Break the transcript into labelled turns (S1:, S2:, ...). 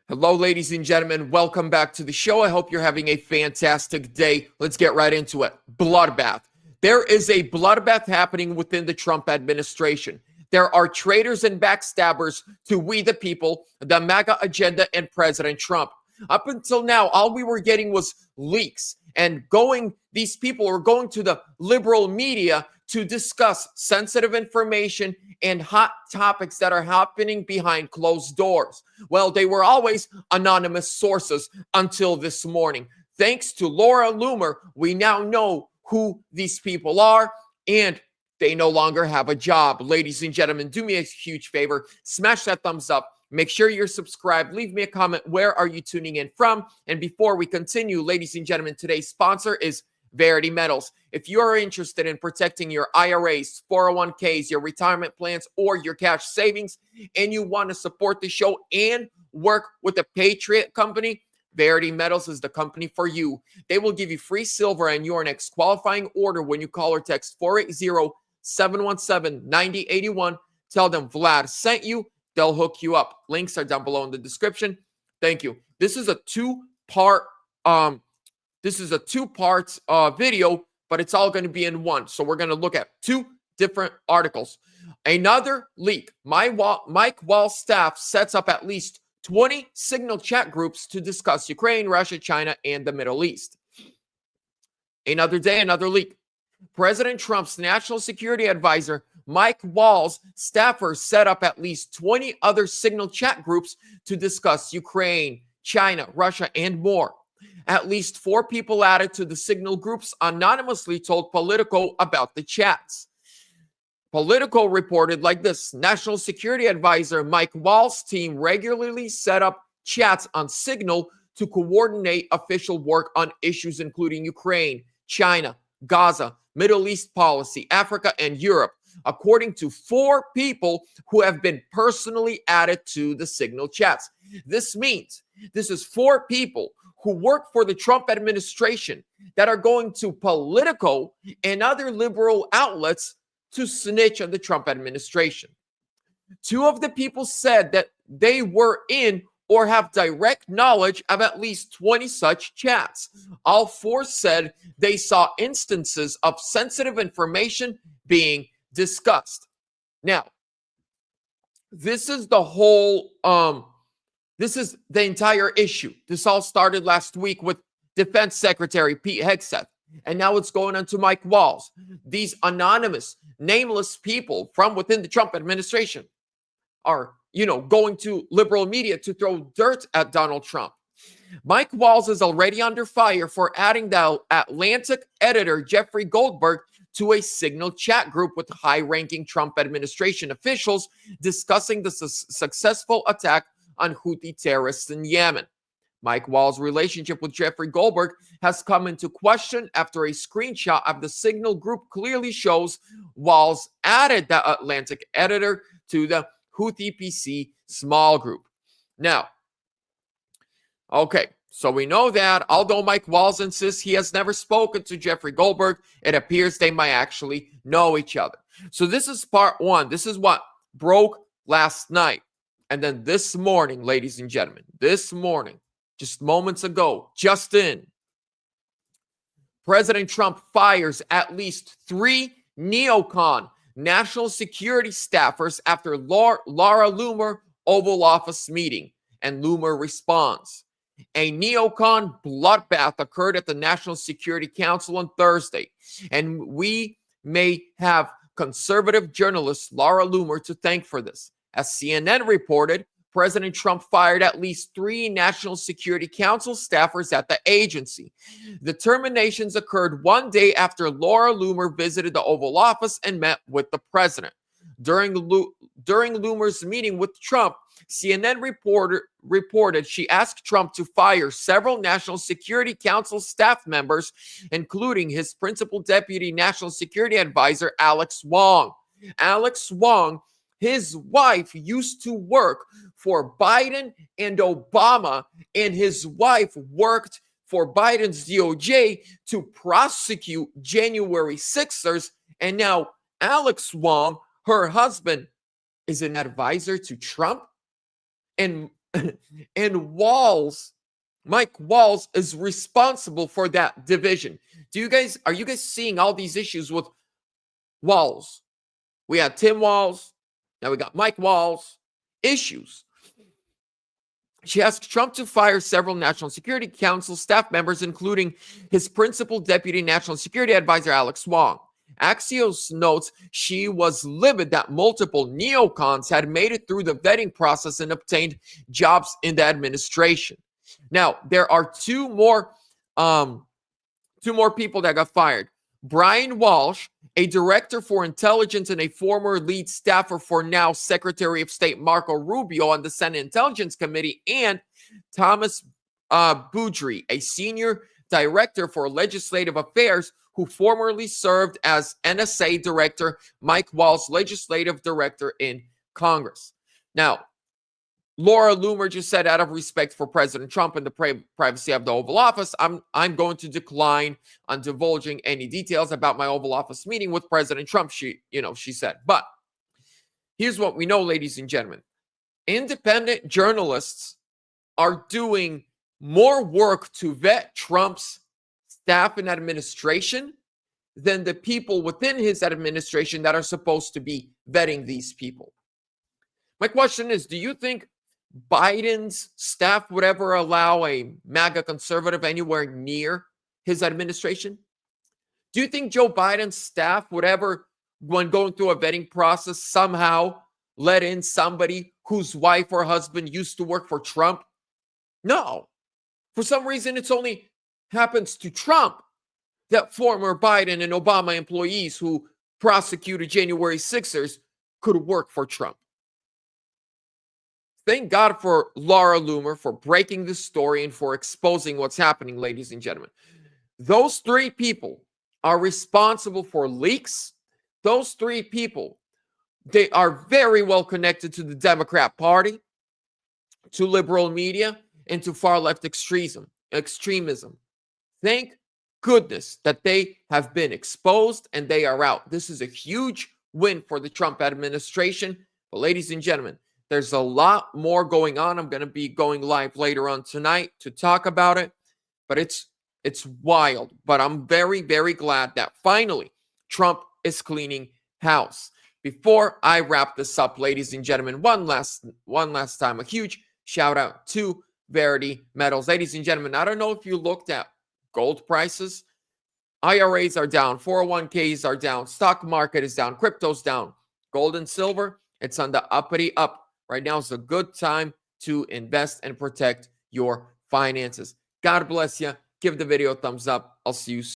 S1: Hello, ladies and gentlemen. Welcome back to the show. I hope you're having a fantastic day. Let's get right into it. Bloodbath. There is a bloodbath happening within the Trump administration. There are traitors and backstabbers to we the people, the MAGA agenda, and President Trump. Up until now, all we were getting was leaks and these people were going to the liberal media to discuss sensitive information and hot topics that are happening behind closed doors. Well, they were always anonymous sources until this morning. Thanks to Laura Loomer, we now know who these people are, and they no longer have a job. Ladies and gentlemen, do me a huge favor. Smash that thumbs up. Make sure you're subscribed. Leave me a comment. Where are you tuning in from? And before we continue, ladies and gentlemen, today's sponsor is Verity Metals. If you are interested in protecting your IRAs, 401ks, your retirement plans, or your cash savings, and you want to support the show and work with a Patriot company, Verity Metals is the company for you. They will give you free silver and your next qualifying order when you call or text 480-717-9081. Tell them Vlad sent you. They'll hook you up. Links are down below in the description. Thank you. This is a two-part video, but it's all going to be in one. So we're going to look at two different articles. Another leak. Mike Waltz staff sets up at least 20 signal chat groups to discuss Ukraine, Russia, China, and the Middle East. Another day, another leak. President Trump's national security advisor, Mike Waltz, staffers set up at least 20 other signal chat groups to discuss Ukraine, China, Russia, and more. At least 4 people added to the signal groups anonymously told Politico about the chats. Politico reported like this: National Security Advisor Mike Waltz's team regularly set up chats on Signal to coordinate official work on issues including Ukraine, China, Gaza, Middle East policy, Africa, and Europe, according to 4 people who have been personally added to the Signal chats. This means this is 4 people who work for the Trump administration that are going to Politico and other liberal outlets to snitch on the Trump administration. 2 of the people said that they were in or have direct knowledge of at least 20 such chats. All 4 said they saw instances of sensitive information being discussed. Now, this is the whole, this is the entire issue. This all started last week with Defense Secretary Pete Hegseth, and now it's going on to Mike Waltz. These anonymous, nameless people from within the Trump administration are, going to liberal media to throw dirt at Donald Trump. Mike Waltz is already under fire for adding the Atlantic editor Jeffrey Goldberg to a Signal chat group with high-ranking Trump administration officials discussing the successful attack on Houthi terrorists in Yemen. Mike Waltz's relationship with Jeffrey Goldberg has come into question after a screenshot of the Signal group clearly shows Waltz added the Atlantic editor to the Houthi PC small group. Now, okay, so we know that although Mike Waltz insists he has never spoken to Jeffrey Goldberg, it appears they might actually know each other. So this is part 1. This is what broke last night. And then this morning, ladies and gentlemen, this morning, just moments ago, just in, President Trump fires at least 3 neocon national security staffers after Laura Loomer Oval Office meeting, and Loomer responds. A neocon bloodbath occurred at the National Security Council on Thursday, and we may have conservative journalist Laura Loomer to thank for this. As CNN reported, President Trump fired at least 3 National Security Council staffers at the agency. The terminations occurred one day after Laura Loomer visited the Oval Office and met with the president. During Loomer's meeting with Trump, CNN reported she asked Trump to fire several National Security Council staff members, including his principal deputy National Security Advisor, Alex Wong. Alex Wong, his wife, used to work for Biden and Obama, and his wife worked for Biden's DOJ to prosecute January 6ers, and now Alex Wong, her husband, is an advisor to Trump. And And Waltz, Mike Waltz, is responsible for that division. Are you guys seeing all these issues with Waltz? We had Tim Waltz, now we got Mike Waltz. Issues. She asked Trump to fire several National Security Council staff members, including his principal deputy national security advisor, Alex Wong. Axios notes she was livid that multiple neocons had made it through the vetting process and obtained jobs in the administration. Now, there are two more people that got fired. Brian Walsh, a director for intelligence and a former lead staffer for now Secretary of State Marco Rubio on the Senate Intelligence Committee, and Thomas Boudry, a senior director for legislative affairs who formerly served as NSA director, Mike Waltz, legislative director in Congress. Now, Laura Loomer just said, out of respect for President Trump and the privacy of the Oval Office, I'm going to decline on divulging any details about my Oval Office meeting with President Trump, she said. But here's what we know, ladies and gentlemen. Independent journalists are doing more work to vet Trump's staff and administration than the people within his administration that are supposed to be vetting these people. My question is, do you think Biden's staff would ever allow a MAGA conservative anywhere near his administration? Do you think Joe Biden's staff would ever, when going through a vetting process, somehow let in somebody whose wife or husband used to work for Trump? No. For some reason, it's only happens to Trump that former Biden and Obama employees who prosecuted January 6ers could work for Trump. Thank God for Laura Loomer for breaking this story and for exposing what's happening, ladies and gentlemen. Those three people are responsible for leaks. Those three people, they are very well connected to the Democrat Party, to liberal media, and to far-left extremism. Thank goodness that they have been exposed and they are out. This is a huge win for the Trump administration. But ladies and gentlemen, there's a lot more going on. I'm going to be going live later on tonight to talk about it, but it's wild. But I'm very, very glad that finally Trump is cleaning house. Before I wrap this up, ladies and gentlemen, one last time, a huge shout out to Verity Metals. Ladies and gentlemen, I don't know if you looked at gold prices. IRAs are down, 401ks are down, stock market is down, crypto's down. Gold and silver, it's on the uppity up. Right now is a good time to invest and protect your finances. God bless you. Give the video a thumbs up. I'll see you soon.